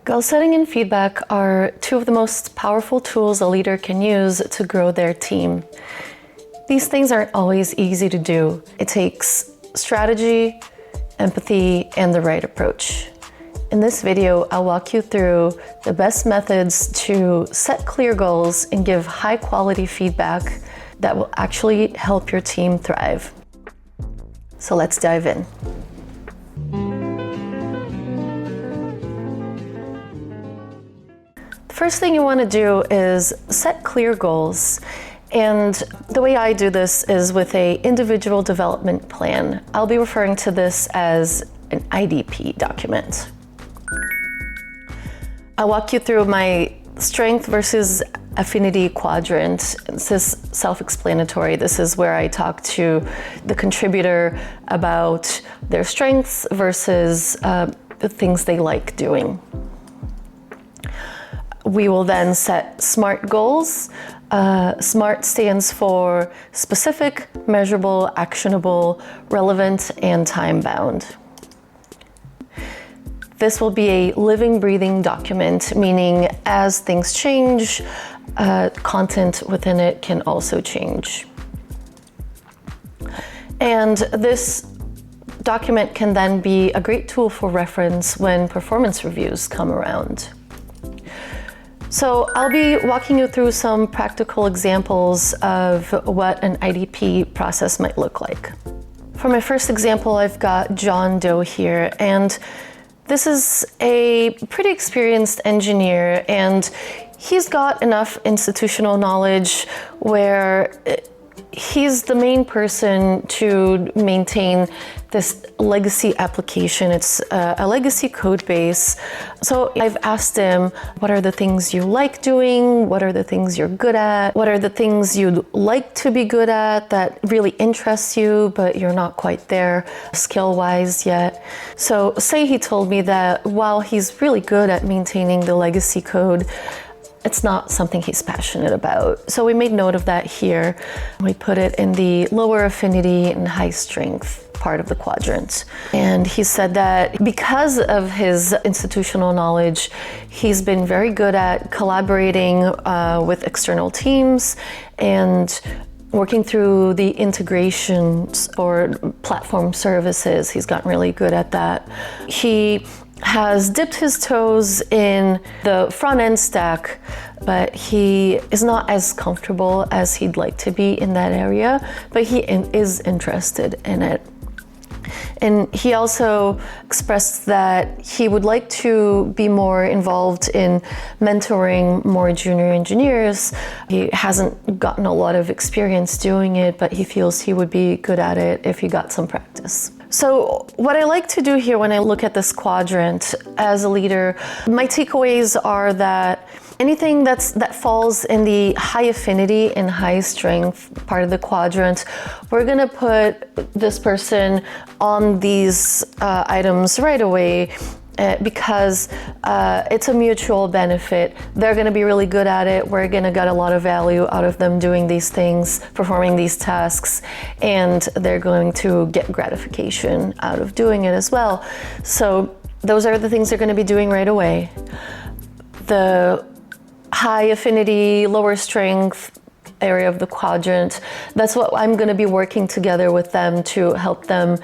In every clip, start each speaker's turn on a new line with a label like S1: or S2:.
S1: Goal setting and feedback are two of the most powerful tools a leader can use to grow their team. These things aren't always easy to do. It takes strategy, empathy, and the right approach. In this video, I'll walk you through the best methods to set clear goals and give high-quality feedback that will actually help your team thrive. So let's dive in. The first thing you want to do is set clear goals. And the way I do this is with an individual development plan. I'll be referring to this as an IDP document. I'll walk you through my strength versus affinity quadrant. This is self-explanatory. This is where I talk to the contributor about their strengths versus the things they like doing. We will then set SMART goals. SMART stands for specific, measurable, actionable, relevant, and time-bound. This will be a living, breathing document, meaning as things change, content within it can also change. And this document can then be a great tool for reference when performance reviews come around. So I'll be walking you through some practical examples of what an IDP process might look like. For my first example, I've got John Doe here, and this is a pretty experienced engineer, and he's got enough institutional knowledge where he's the main person to maintain this legacy application. It's a legacy code base. So I've asked him, what are the things you like doing? What are the things you're good at? What are the things you'd like to be good at that really interests you, but you're not quite there skill-wise yet? So say he told me that while he's really good at maintaining the legacy code, it's not something he's passionate about. So we made note of that here. We put it in the lower affinity and high strength part of the quadrant. And he said that because of his institutional knowledge, he's been very good at collaborating with external teams and working through the integrations or platform services. He's gotten really good at that. He has dipped his toes in the front-end stack, but he is not as comfortable as he'd like to be in that area, but he is interested in it. And he also expressed that he would like to be more involved in mentoring more junior engineers. He hasn't gotten a lot of experience doing it, but he feels he would be good at it if he got some practice. So what I like to do here when I look at this quadrant as a leader, my takeaways are that anything that falls in the high affinity and high strength part of the quadrant, we're gonna put this person on these items right away because it's a mutual benefit. They're gonna be really good at it. We're gonna get a lot of value out of them doing these things, performing these tasks, and they're going to get gratification out of doing it as well. So those are the things they're gonna be doing right away. The high affinity, lower strength area of the quadrant, that's what I'm going to be working together with them to help them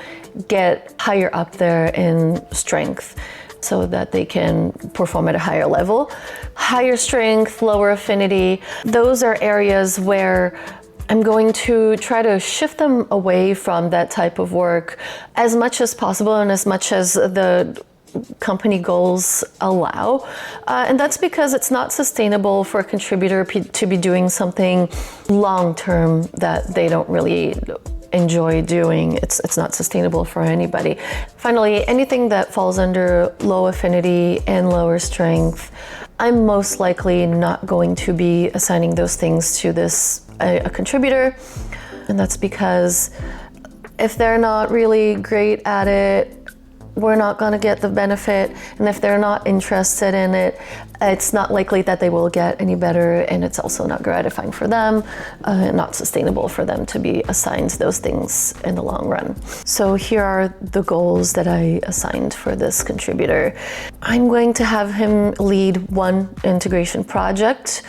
S1: get higher up there in strength so that they can perform at a higher level. Higher strength, lower affinity, those are areas where I'm going to try to shift them away from that type of work as much as possible and as much as the company goals allow. And that's because it's not sustainable for a contributor to be doing something long-term that they don't really enjoy doing. It's not sustainable for anybody. Finally, anything that falls under low affinity and lower strength, I'm most likely not going to be assigning those things to a contributor. And that's because if they're not really great at it, we're not going to get the benefit, and if they're not interested in it, it's not likely that they will get any better, and it's also not gratifying for them, not sustainable for them to be assigned those things in the long run. So here are the goals that I assigned for this contributor. I'm going to have him lead one integration project.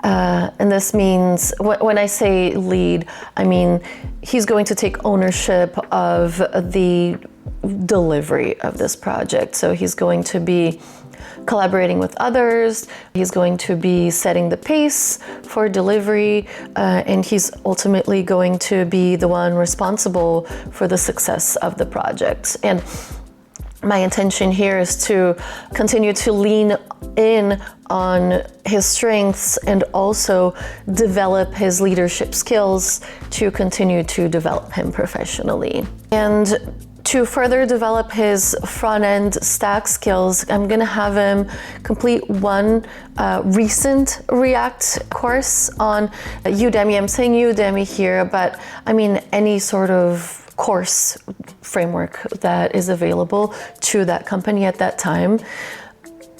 S1: And this means, when I say lead, I mean he's going to take ownership of the delivery of this project. So he's going to be collaborating with others, he's going to be setting the pace for delivery, and he's ultimately going to be the one responsible for the success of the project. And my intention here is to continue to lean in on his strengths and also develop his leadership skills to continue to develop him professionally. And to further develop his front-end stack skills, I'm gonna have him complete one recent React course on Udemy. I'm saying Udemy here, but I mean any sort of course framework that is available to that company at that time.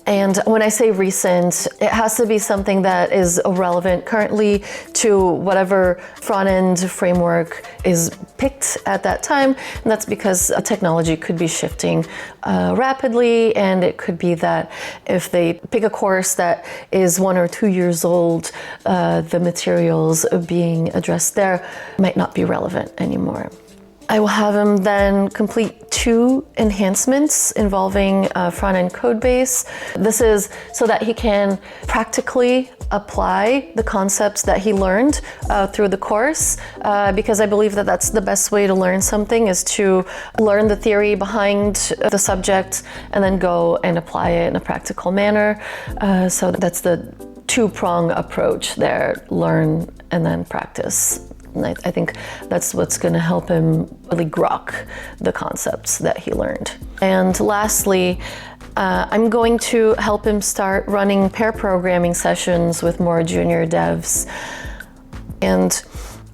S1: And when I say recent, it has to be something that is relevant currently to whatever front-end framework is picked at that time. And that's because technology could be shifting rapidly, and it could be that if they pick a course that is 1 or 2 years old, the materials being addressed there might not be relevant anymore. I will have him then complete 2 enhancements involving front-end code base. This is so that he can practically apply the concepts that he learned through the course, because I believe that that's the best way to learn something, is to learn the theory behind the subject and then go and apply it in a practical manner. So that's the 2-prong approach there: learn and then practice. And I think that's what's going to help him really grok the concepts that he learned. And lastly, I'm going to help him start running pair programming sessions with more junior devs. And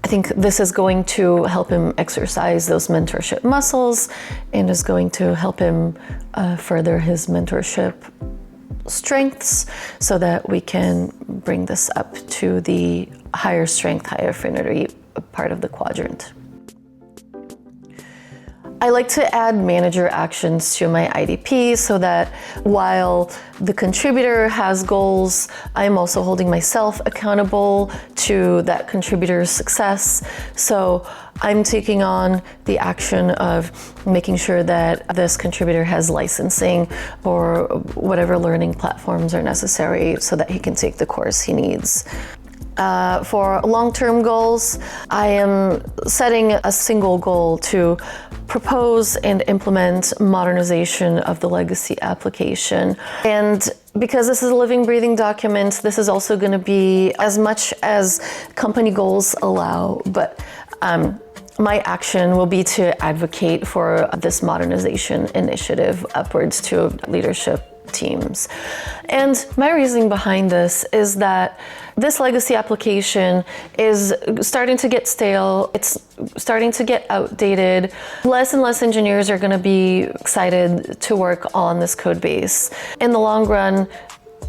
S1: I think this is going to help him exercise those mentorship muscles and is going to help him further his mentorship strengths so that we can bring this up to the higher strength, higher affinity part of the quadrant. I like to add manager actions to my IDP so that while the contributor has goals, I'm also holding myself accountable to that contributor's success. So I'm taking on the action of making sure that this contributor has licensing or whatever learning platforms are necessary so that he can take the course he needs. For long-term goals, I am setting a single goal to propose and implement modernization of the legacy application. And because this is a living, breathing document, this is also going to be as much as company goals allow, but my action will be to advocate for this modernization initiative upwards to leadership teams. And my reasoning behind this is that this legacy application is starting to get stale. It's starting to get outdated. Less and less engineers are going to be excited to work on this code base. In the long run,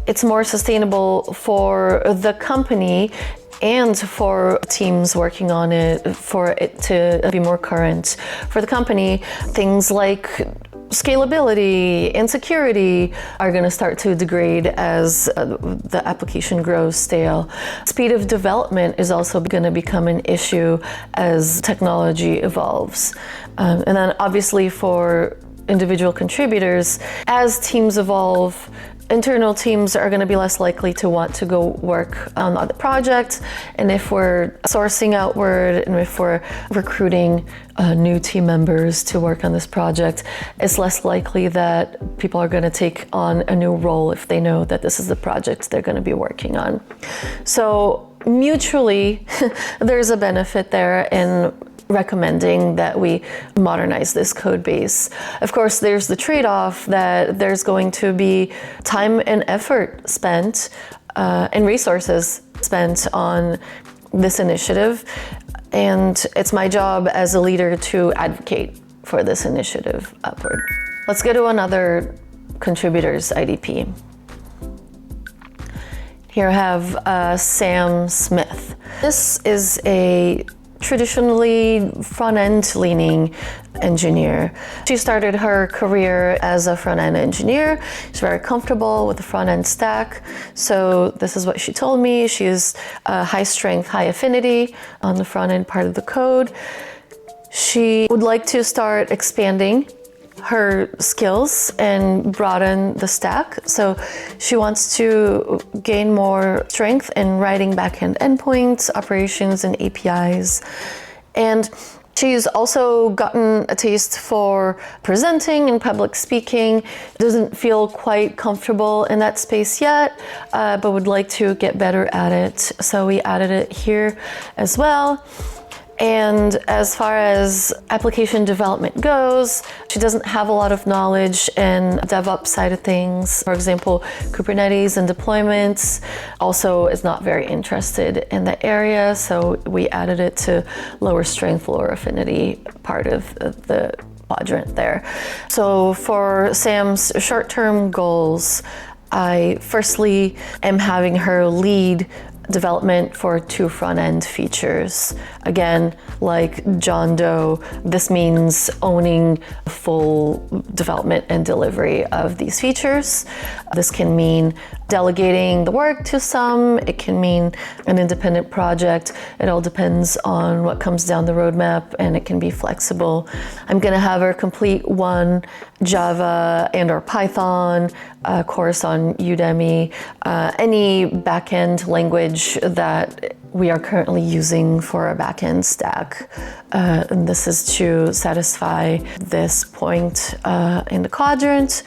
S1: it's more sustainable for the company and for teams working on it, for it to be more current. For the company, things like scalability and security are going to start to degrade as the application grows stale. Speed of development is also going to become an issue as technology evolves. And then obviously for individual contributors, as teams evolve, internal teams are going to be less likely to want to go work on other projects. And if we're sourcing outward and if we're recruiting new team members to work on this project, it's less likely that people are going to take on a new role if they know that this is the project they're going to be working on. So mutually, there's a benefit there in recommending that we modernize this code base. Of course, there's the trade-off that there's going to be time and effort spent and resources spent on this initiative. And it's my job as a leader to advocate for this initiative upward. Let's go to another contributor's IDP. Here I have Sam Smith. This is a traditionally front-end leaning engineer. She started her career as a front-end engineer. She's very comfortable with the front-end stack. So this is what she told me. She is high strength, high affinity on the front-end part of the code. She would like to start expanding her skills and broaden the stack. So she wants to gain more strength in writing backend endpoints, operations, and APIs. And she's also gotten a taste for presenting and public speaking. Doesn't feel quite comfortable in that space yet, but would like to get better at it. So we added it here as well. And as far as application development goes, she doesn't have a lot of knowledge in DevOps side of things. For example, Kubernetes and deployments. Also is not very interested in the area, so we added it to lower strength, lower affinity part of the quadrant there. So for Sam's short-term goals, I firstly am having her lead development for 2 front-end features. Again, like John Doe, this means owning full development and delivery of these features. This can mean delegating the work to some, it can mean an independent project. It all depends on what comes down the roadmap, and it can be flexible. I'm gonna have her complete one Java and or Python course on Udemy, any backend language that we are currently using for a backend stack. And this is to satisfy this point in the quadrant.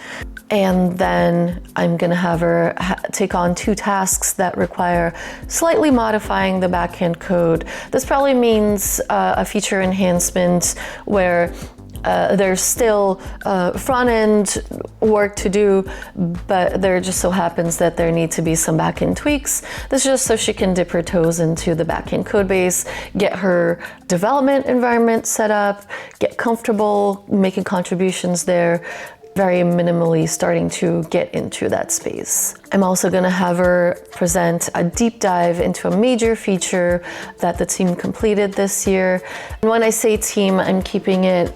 S1: And then I'm gonna have her take on 2 tasks that require slightly modifying the backend code. This probably means a feature enhancement where there's still front-end work to do, but there just so happens that there need to be some back-end tweaks. This is just so she can dip her toes into the back-end code base, get her development environment set up, get comfortable making contributions there, very minimally starting to get into that space. I'm also gonna have her present a deep dive into a major feature that the team completed this year. And when I say team, I'm keeping it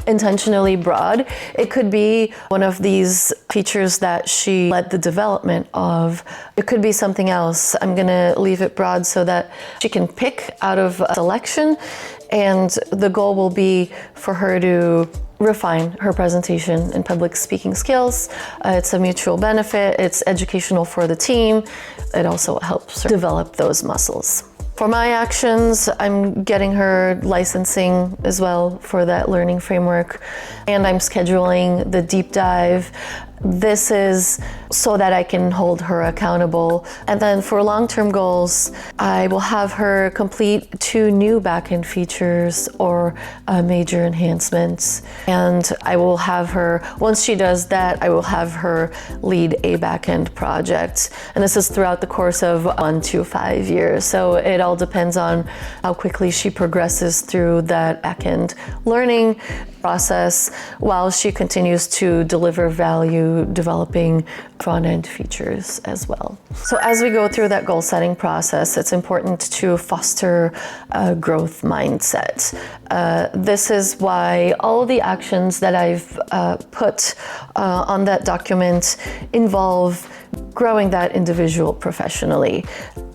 S1: intentionally broad. It could be one of these features that she led the development of. It could be something else. I'm gonna leave it broad so that she can pick out of a selection, and the goal will be for her to refine her presentation and public speaking skills. It's a mutual benefit. It's educational for the team. It also helps her develop those muscles. For my actions, I'm getting her licensing as well for that learning framework, and I'm scheduling the deep dive. This is so that I can hold her accountable. And then for long-term goals, I will have her complete 2 new backend features or major enhancements. And I will have her, once she does that, I will have her lead a backend project. And this is throughout the course of 1 to 5 years. So it all depends on how quickly she progresses through that backend learning process while she continues to deliver value developing front-end features as well. So as we go through that goal setting process, it's important to foster a growth mindset. This is why all the actions that I've put on that document involve growing that individual professionally.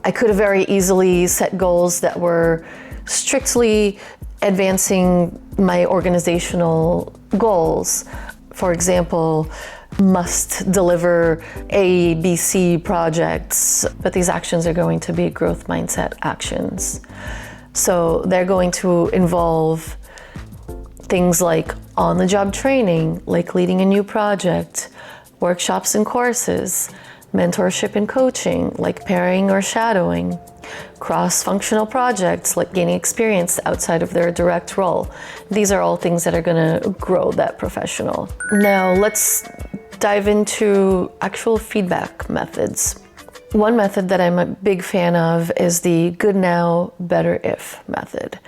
S1: I could have very easily set goals that were strictly advancing my organizational goals. For example, must deliver A, B, C projects, but these actions are going to be growth mindset actions. So they're going to involve things like on-the-job training, like leading a new project, workshops and courses, mentorship and coaching, like pairing or shadowing, cross-functional projects, like gaining experience outside of their direct role. These are all things that are going to grow that professional. Now, let's dive into actual feedback methods. One method that I'm a big fan of is the good now, better if method.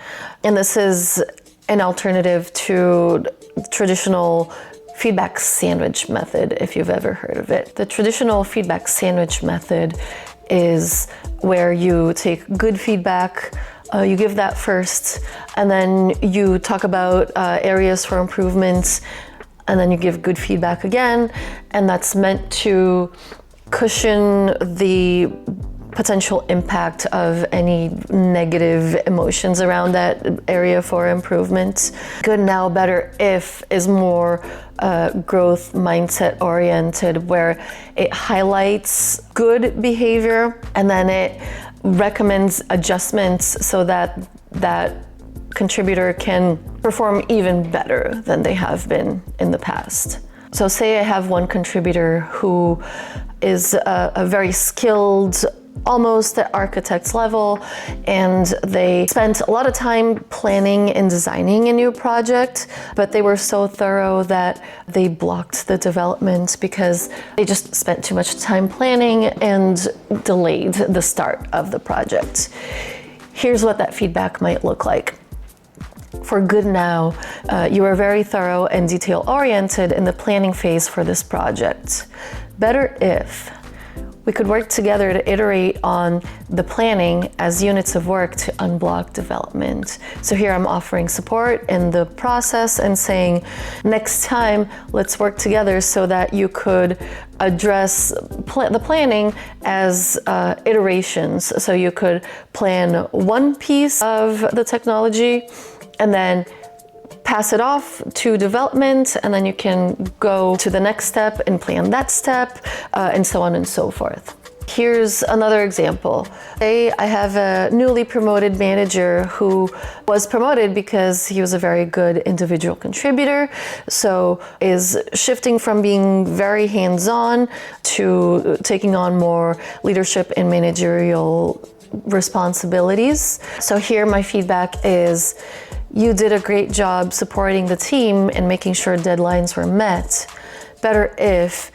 S1: And this is an alternative to traditional feedback sandwich method, if you've ever heard of it. The traditional feedback sandwich method is where you take good feedback, you give that first, and then you talk about areas for improvement, and then you give good feedback again, and that's meant to cushion the potential impact of any negative emotions around that area for improvement. Good now, better if is more growth mindset oriented, where it highlights good behavior and then it recommends adjustments so that that contributor can perform even better than they have been in the past. So say I have one contributor who is a very skilled, almost at architect's level, and they spent a lot of time planning and designing a new project, but they were so thorough that they blocked the development because they just spent too much time planning and delayed the start of the project. Here's what that feedback might look like. For good now, you are very thorough and detail-oriented in the planning phase for this project. Better if we could work together to iterate on the planning as units of work to unblock development. So here I'm offering support in the process and saying, next time, let's work together so that you could address the planning as iterations. So you could plan one piece of the technology and then pass it off to development, and then you can go to the next step and plan that step, and so on and so forth. Here's another example. Say I have a newly promoted manager who was promoted because he was a very good individual contributor, so is shifting from being very hands-on to taking on more leadership and managerial responsibilities. So here my feedback is, you did a great job supporting the team and making sure deadlines were met. Better if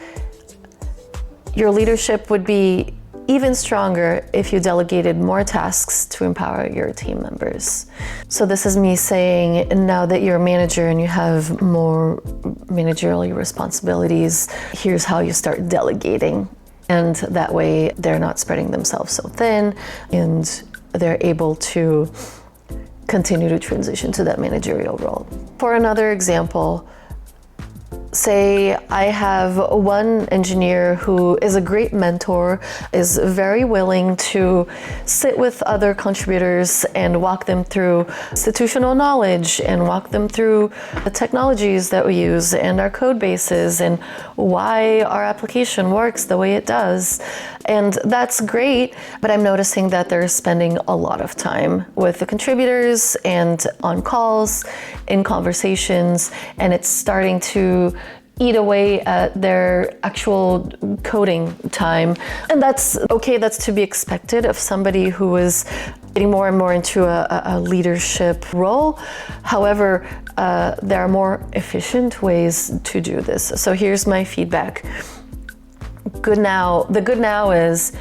S1: your leadership would be even stronger if you delegated more tasks to empower your team members. So this is me saying, now that you're a manager and you have more managerial responsibilities, here's how you start delegating. And that way they're not spreading themselves so thin and they're able to continue to transition to that managerial role. For another example, say I have one engineer who is a great mentor, is very willing to sit with other contributors and walk them through institutional knowledge and walk them through the technologies that we use and our code bases and why our application works the way it does. And that's great, but I'm noticing that they're spending a lot of time with the contributors and on calls, in conversations, and it's starting to eat away at their actual coding time. And that's okay, that's to be expected of somebody who is getting more and more into a leadership role. However, there are more efficient ways to do this. So here's my feedback. The good now is,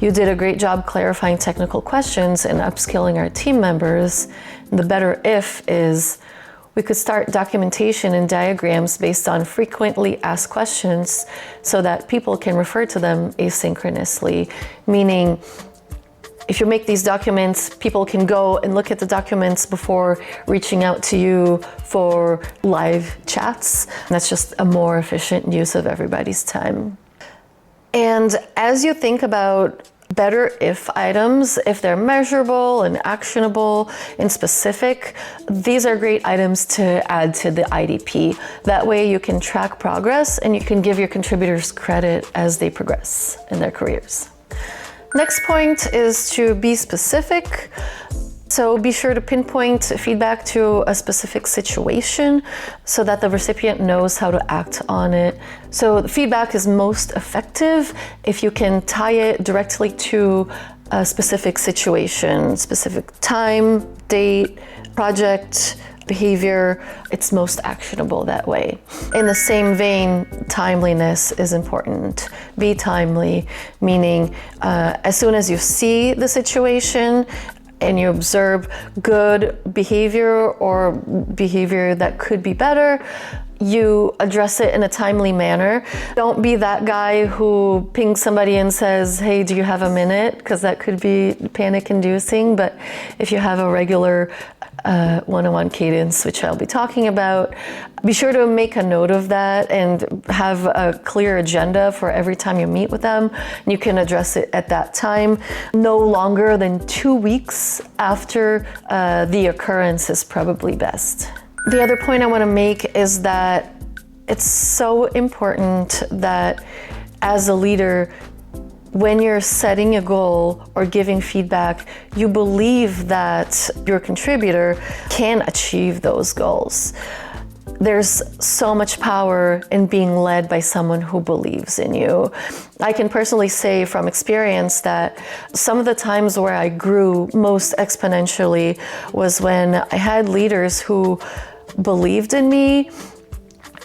S1: you did a great job clarifying technical questions and upskilling our team members. The better if is, we could start documentation and diagrams based on frequently asked questions so that people can refer to them asynchronously. Meaning, if you make these documents, people can go and look at the documents before reaching out to you for live chats. And that's just a more efficient use of everybody's time. And as you think about better if items, if they're measurable and actionable and specific, these are great items to add to the IDP. That way you can track progress and you can give your contributors credit as they progress in their careers. Next point is to be specific. So be sure to pinpoint feedback to a specific situation so that the recipient knows how to act on it. So the feedback is most effective if you can tie it directly to a specific situation, specific time, date, project, behavior. It's most actionable that way. In the same vein, timeliness is important. Be timely, meaning as soon as you see the situation, and you observe good behavior or behavior that could be better, you address it in a timely manner. Don't be that guy who pings somebody and says, hey, do you have a minute? Because that could be panic-inducing. But if you have a regular one-on-one cadence, which I'll be talking about, be sure to make a note of that and have a clear agenda for every time you meet with them. You can address it at that time. No longer than 2 weeks after the occurrence is probably best. The other point I want to make is that it's so important that as a leader, when you're setting a goal or giving feedback, you believe that your contributor can achieve those goals. There's so much power in being led by someone who believes in you. I can personally say from experience that some of the times where I grew most exponentially was when I had leaders who believed in me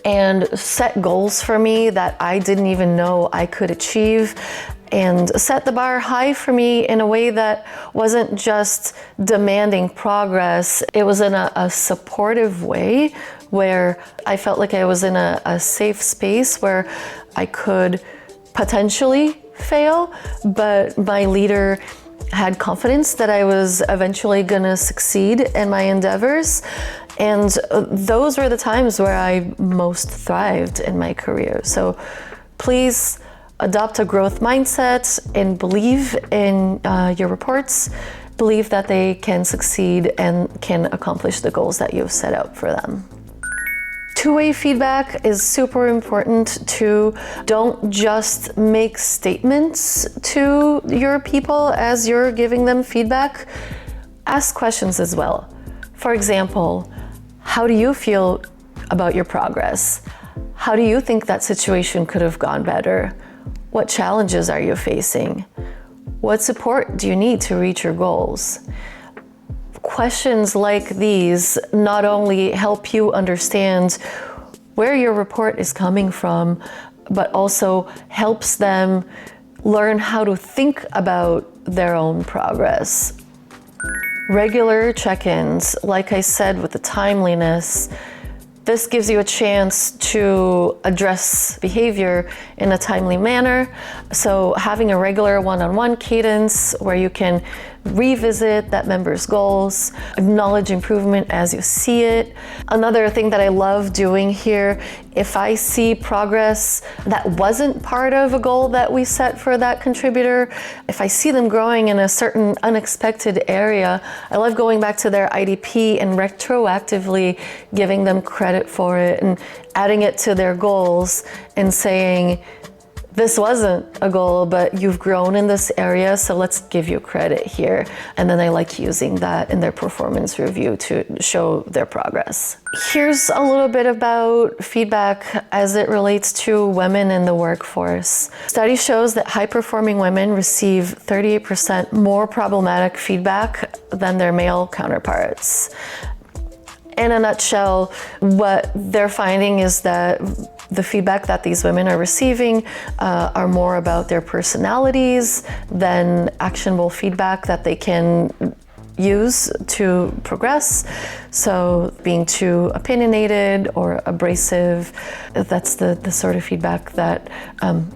S1: and set goals for me that I didn't even know I could achieve, and set the bar high for me in a way that wasn't just demanding progress. It was in a supportive way where I felt like I was in a safe space where I could potentially fail, but my leader had confidence that I was eventually gonna succeed in my endeavors. And those were the times where I most thrived in my career. So please adopt a growth mindset and believe in your reports. Believe that they can succeed and can accomplish the goals that you've set out for them. Two-way feedback is super important too. Don't just make statements to your people as you're giving them feedback. Ask questions as well. For example, how do you feel about your progress? How do you think that situation could have gone better? What challenges are you facing? What support do you need to reach your goals? Questions like these not only help you understand where your report is coming from, but also helps them learn how to think about their own progress. Regular check-ins, like I said, with the timeliness, this gives you a chance to address behavior in a timely manner. So having a regular one-on-one cadence where you can revisit that member's goals, acknowledge improvement as you see it. Another thing that I love doing here, if I see progress that wasn't part of a goal that we set for that contributor, if I see them growing in a certain unexpected area, I love going back to their IDP and retroactively giving them credit for it and adding it to their goals and saying, this wasn't a goal, but you've grown in this area, so let's give you credit here. And then I like using that in their performance review to show their progress. Here's a little bit about feedback as it relates to women in the workforce. Study shows that high-performing women receive 38% more problematic feedback than their male counterparts. In a nutshell, what they're finding is that the feedback that these women are receiving are more about their personalities than actionable feedback that they can use to progress. So being too opinionated or abrasive, that's the sort of feedback that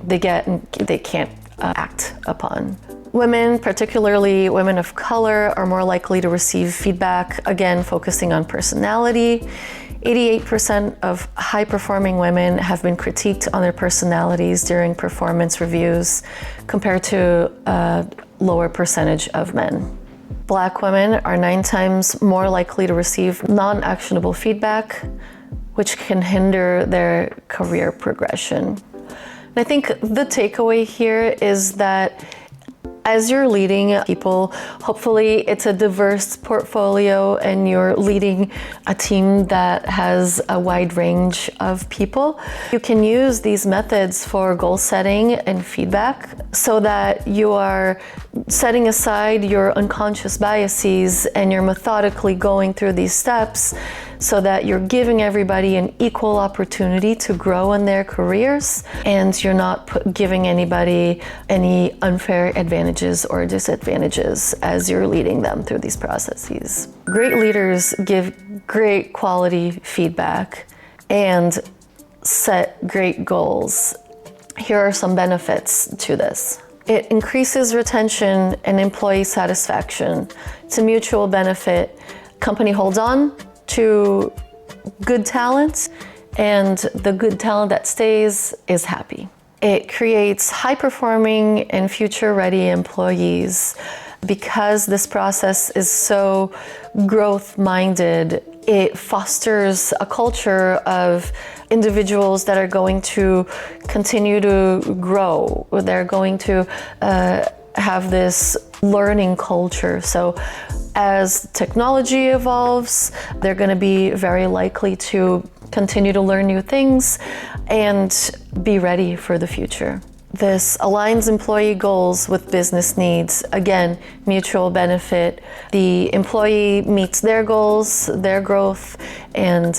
S1: they get and they can't act upon. Women, particularly women of color, are more likely to receive feedback, again, focusing on personality. 88% of high-performing women have been critiqued on their personalities during performance reviews, compared to a lower percentage of men. Black women are 9 times more likely to receive non-actionable feedback, which can hinder their career progression. And I think the takeaway here is that as you're leading people, hopefully it's a diverse portfolio and you're leading a team that has a wide range of people. You can use these methods for goal setting and feedback so that you are setting aside your unconscious biases and you're methodically going through these steps so that you're giving everybody an equal opportunity to grow in their careers, and you're not giving anybody any unfair advantages or disadvantages as you're leading them through these processes. Great leaders give great quality feedback. and set great goals. Here are some benefits to this. It increases retention and employee satisfaction. It's a mutual benefit. Company holds on to good talent, and the good talent that stays is happy. It creates high-performing and future-ready employees. Because this process is so growth-minded, it fosters a culture of individuals that are going to continue to grow. They're going to have this learning culture. So as technology evolves, they're going to be very likely to continue to learn new things and be ready for the future. This aligns employee goals with business needs. Again, mutual benefit. The employee meets their goals, their growth, and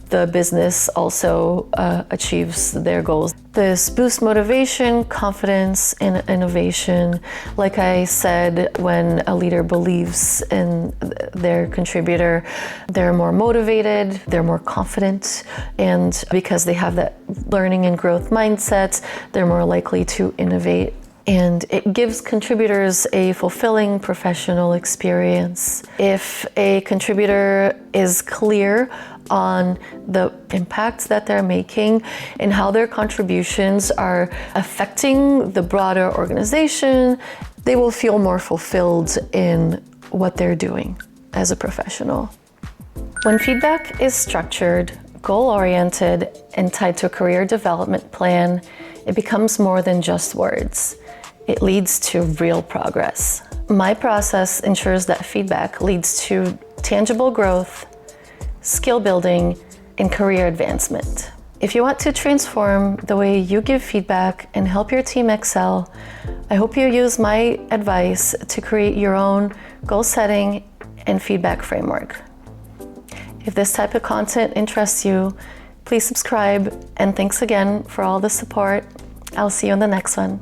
S1: the business also achieves their goals. This boosts motivation, confidence, and innovation. Like I said, when a leader believes in their contributor, they're more motivated, they're more confident, and because they have that learning and growth mindset, they're more likely to innovate. And it gives contributors a fulfilling professional experience. If a contributor is clear on the impacts that they're making and how their contributions are affecting the broader organization, they will feel more fulfilled in what they're doing as a professional. When feedback is structured, goal-oriented, and tied to a career development plan, it becomes more than just words. It leads to real progress. My process ensures that feedback leads to tangible growth, skill building, and career advancement. If you want to transform the way you give feedback and help your team excel, I hope you use my advice to create your own goal setting and feedback framework. If this type of content interests you, please subscribe, and thanks again for all the support. I'll see you in the next one.